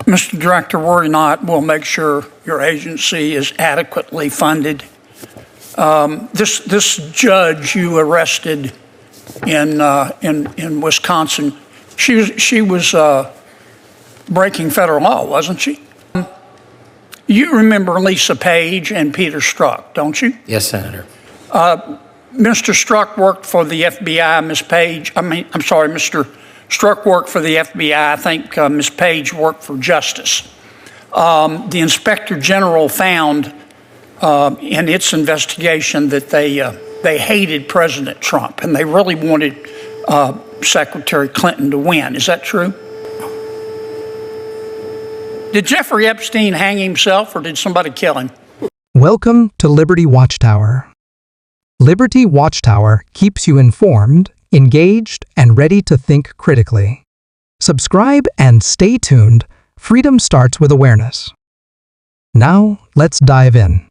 Mr. Director, worry not. We'll make sure your agency is adequately funded. This judge you arrested in Wisconsin, she was breaking federal law, wasn't she? You remember Lisa Page and Peter Strzok, don't you? Yes, Senator. Mr. Strzok worked for the FBI. Mr. Strzok worked for the FBI. I think Ms. Page worked for Justice. The Inspector General found in its investigation that they hated President Trump and they really wanted Secretary Clinton to win. Is that true? Did Jeffrey Epstein hang himself or did somebody kill him? Welcome to Liberty Watchtower. Liberty Watchtower keeps you informed, engaged, and ready to think critically. Subscribe and stay tuned. Freedom starts with awareness. Now, let's dive in.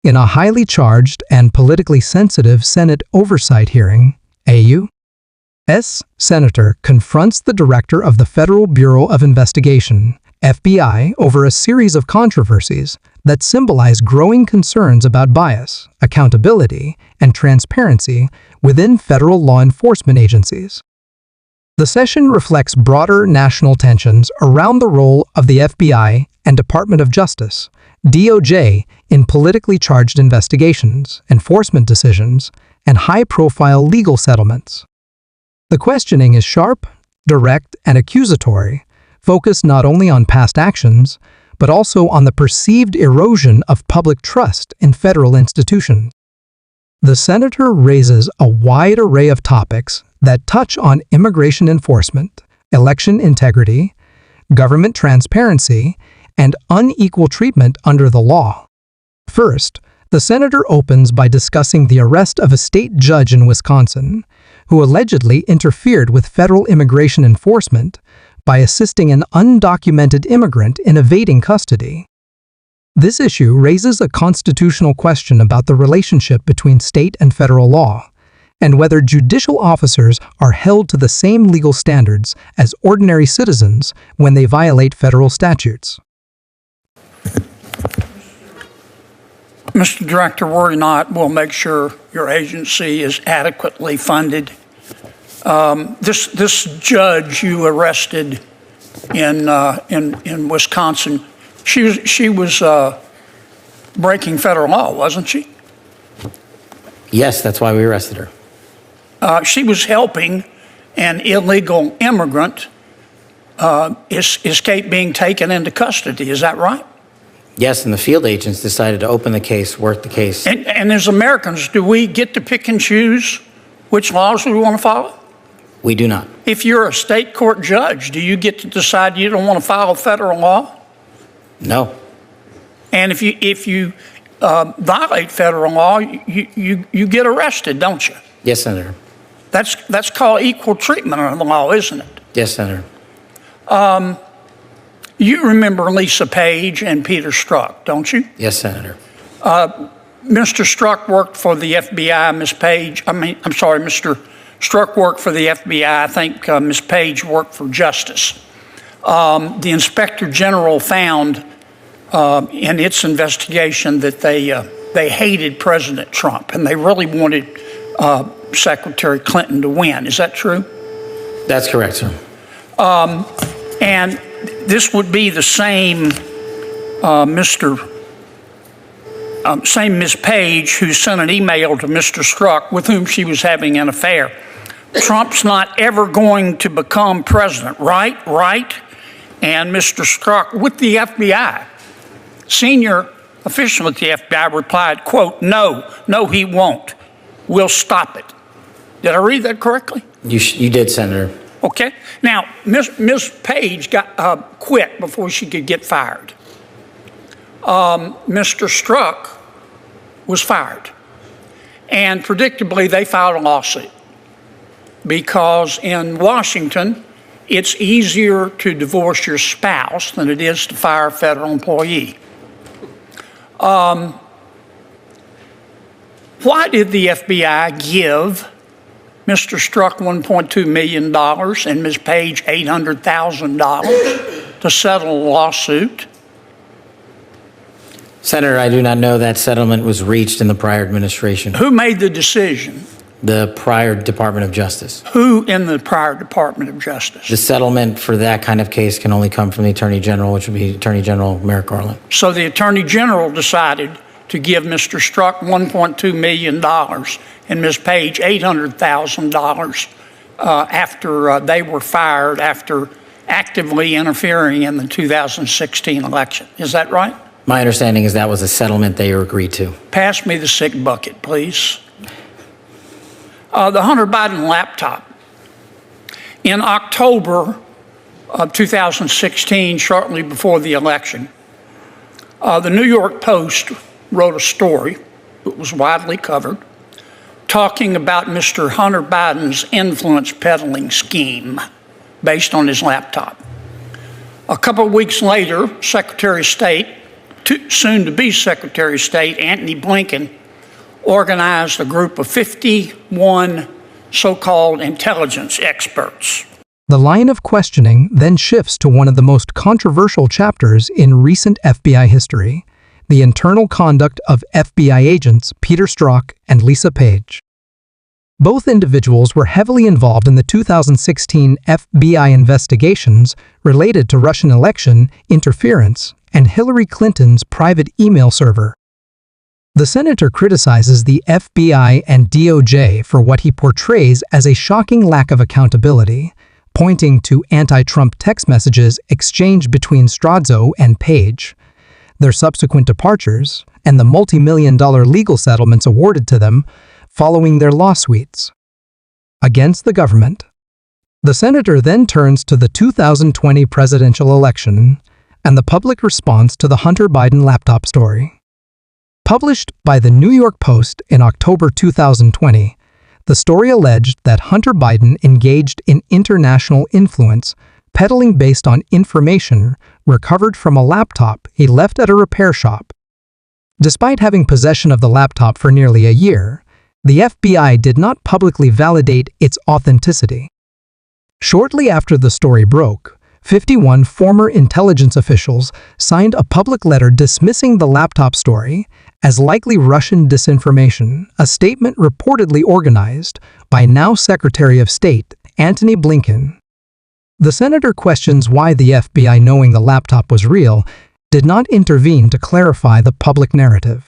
In a highly charged and politically sensitive Senate oversight hearing, a U.S. Senator confronts the director of the Federal Bureau of Investigation, FBI, over a series of controversies that symbolize growing concerns about bias, accountability, and transparency within federal law enforcement agencies. The session reflects broader national tensions around the role of the FBI and Department of Justice, DOJ, in politically charged investigations, enforcement decisions, and high-profile legal settlements. The questioning is sharp, direct, and accusatory, focused not only on past actions, but also on the perceived erosion of public trust in federal institutions. The senator raises a wide array of topics that touch on immigration enforcement, election integrity, government transparency, and unequal treatment under the law. First, the senator opens by discussing the arrest of a state judge in Wisconsin, who allegedly interfered with federal immigration enforcement by assisting an undocumented immigrant in evading custody. This issue raises a constitutional question about the relationship between state and federal law, and whether judicial officers are held to the same legal standards as ordinary citizens when they violate federal statutes. Mr. Director, worry not. We'll make sure your agency is adequately funded. This judge you arrested in Wisconsin, she was breaking federal law, wasn't she? Yes, that's why we arrested her. She was helping an illegal immigrant escape being taken into custody. Is that right? Yes, and the field agents decided to open the case, work the case. And as Americans, do we get to pick and choose which laws we want to follow? We do not. If you're a state court judge, do you get to decide you don't want to follow federal law? No. And if you violate federal law, you get arrested, don't you? Yes, Senator. That's called equal treatment under the law, isn't it? Yes, Senator. You remember Lisa Page and Peter Strzok, don't you? Yes, Senator. Mr. Strzok worked for the FBI. Mr. Strzok worked for the FBI. I think Ms. Page worked for Justice. The Inspector General found in its investigation that they hated President Trump and they really wanted Secretary Clinton to win. Is that true? That's correct, sir. And this would be the same same Ms. Page who sent an email to Mr. Strzok with whom she was having an affair. Trump's not ever going to become president, right? Right? And Mr. Strzok with the FBI, senior official at the FBI, replied, quote, no, he won't. We'll stop it. Did I read that correctly? You did, Senator. Okay. Now, Ms. Page got quit before she could get fired. Mr. Strzok was fired. And predictably, they filed a lawsuit because in Washington, it's easier to divorce your spouse than it is to fire a federal employee. Why did the FBI give Mr. Strzok $1.2 million and Ms. Page $800,000 to settle a lawsuit? Senator, I do not know that settlement was reached in the prior administration. Who made the decision? The prior Department of Justice. Who in the prior Department of Justice? The settlement for that kind of case can only come from the Attorney General, which would be Attorney General Merrick Garland. So the Attorney General decided to give Mr. Strzok $1.2 million and Ms. Page $800,000 after they were fired after actively interfering in the 2016 election. Is that right? My understanding is that was a settlement they agreed to. Pass me the sick bucket, please. The Hunter Biden laptop. In October of 2016, shortly before the election, the New York Post wrote a story that was widely covered talking about Mr. Hunter Biden's influence peddling scheme based on his laptop. A couple of weeks later, Secretary of State, soon to be Secretary of State, Antony Blinken, organized a group of 51 so-called intelligence experts. The line of questioning then shifts to one of the most controversial chapters in recent FBI history, the internal conduct of FBI agents Peter Strzok and Lisa Page. Both individuals were heavily involved in the 2016 FBI investigations related to Russian election interference and Hillary Clinton's private email server. The senator criticizes the FBI and DOJ for what he portrays as a shocking lack of accountability, pointing to anti-Trump text messages exchanged between Strzok and Page, their subsequent departures, and the multi-million-dollar legal settlements awarded to them following their lawsuits against the government. The senator then turns to the 2020 presidential election and the public response to the Hunter Biden laptop story. Published by the New York Post in October 2020, the story alleged that Hunter Biden engaged in international influence, peddling based on information recovered from a laptop he left at a repair shop. Despite having possession of the laptop for nearly a year, the FBI did not publicly validate its authenticity. Shortly after the story broke, 51 former intelligence officials signed a public letter dismissing the laptop story as likely Russian disinformation, a statement reportedly organized by now Secretary of State Antony Blinken. The senator questions why the FBI, knowing the laptop was real, did not intervene to clarify the public narrative.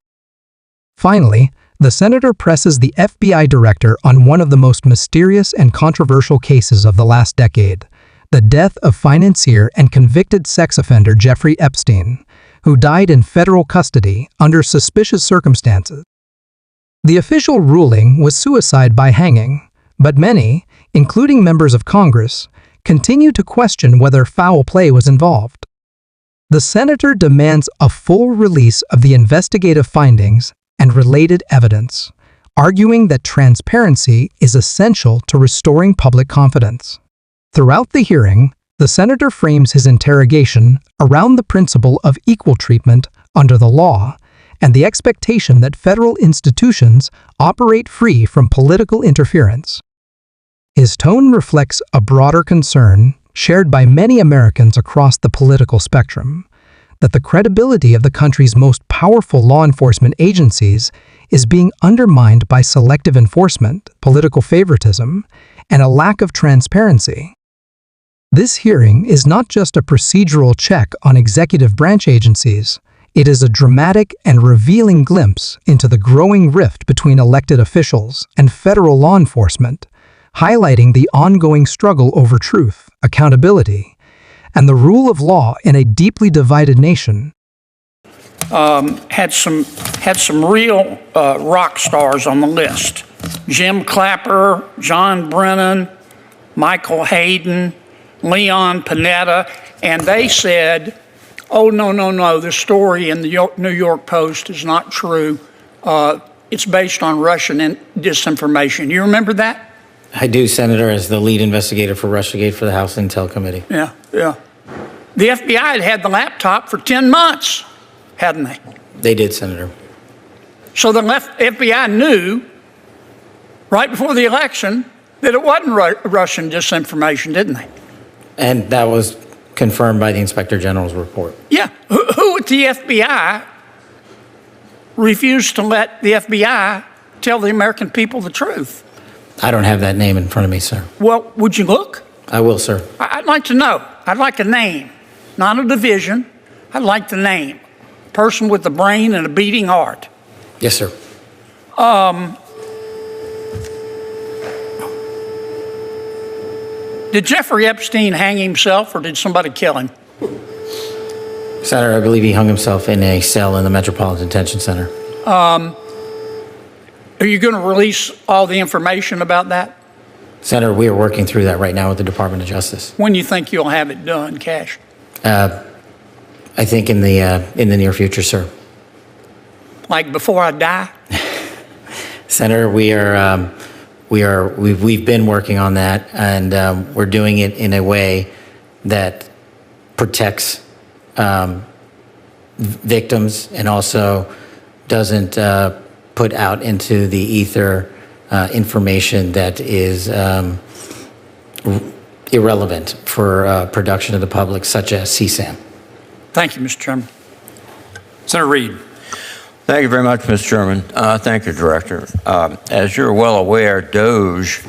Finally, the senator presses the FBI director on one of the most mysterious and controversial cases of the last decade, the death of financier and convicted sex offender Jeffrey Epstein, who died in federal custody under suspicious circumstances. The official ruling was suicide by hanging, but many, including members of Congress, continue to question whether foul play was involved. The senator demands a full release of the investigative findings and related evidence, arguing that transparency is essential to restoring public confidence. Throughout the hearing, the senator frames his interrogation around the principle of equal treatment under the law and the expectation that federal institutions operate free from political interference. His tone reflects a broader concern shared by many Americans across the political spectrum, that the credibility of the country's most powerful law enforcement agencies is being undermined by selective enforcement, political favoritism, and a lack of transparency. This hearing is not just a procedural check on executive branch agencies, it is a dramatic and revealing glimpse into the growing rift between elected officials and federal law enforcement, highlighting the ongoing struggle over truth, accountability, and the rule of law in a deeply divided nation. Had some real rock stars on the list. Jim Clapper, John Brennan, Michael Hayden, Leon Panetta, and they said, oh, no, the story in the New York Post is not true. It's based on Russian disinformation. You remember that? I do, Senator, as the lead investigator for Russiagate for the House Intel Committee. Yeah. The FBI had had the laptop for 10 months, hadn't they? They did, Senator. So the FBI knew right before the election that it wasn't Russian disinformation, didn't they? And that was confirmed by the Inspector General's report. Yeah, who at the FBI refused to let the FBI tell the American people the truth? I don't have that name in front of me, sir. Well, would you look? I will, sir. I'd like to know. I'd like a name, not a division. I'd like the name. Person with a brain and a beating heart. Yes, sir. Did Jeffrey Epstein hang himself or did somebody kill him? Senator, I believe he hung himself in a cell in the Metropolitan Detention Center. Are you going to release all the information about that? Senator, we are working through that right now with the Department of Justice. When do you think you'll have it done, Kash? I think in the near future, sir. Like before I die? Senator, we've been working on that, and we're doing it in a way that protects victims and also doesn't put out into the ether information that is irrelevant for production of the public, such as CSAM. Thank you, Mr. Chairman. Senator Reid. Thank you very much, Mr. Chairman. Thank you, Director. As you're well aware, DOJ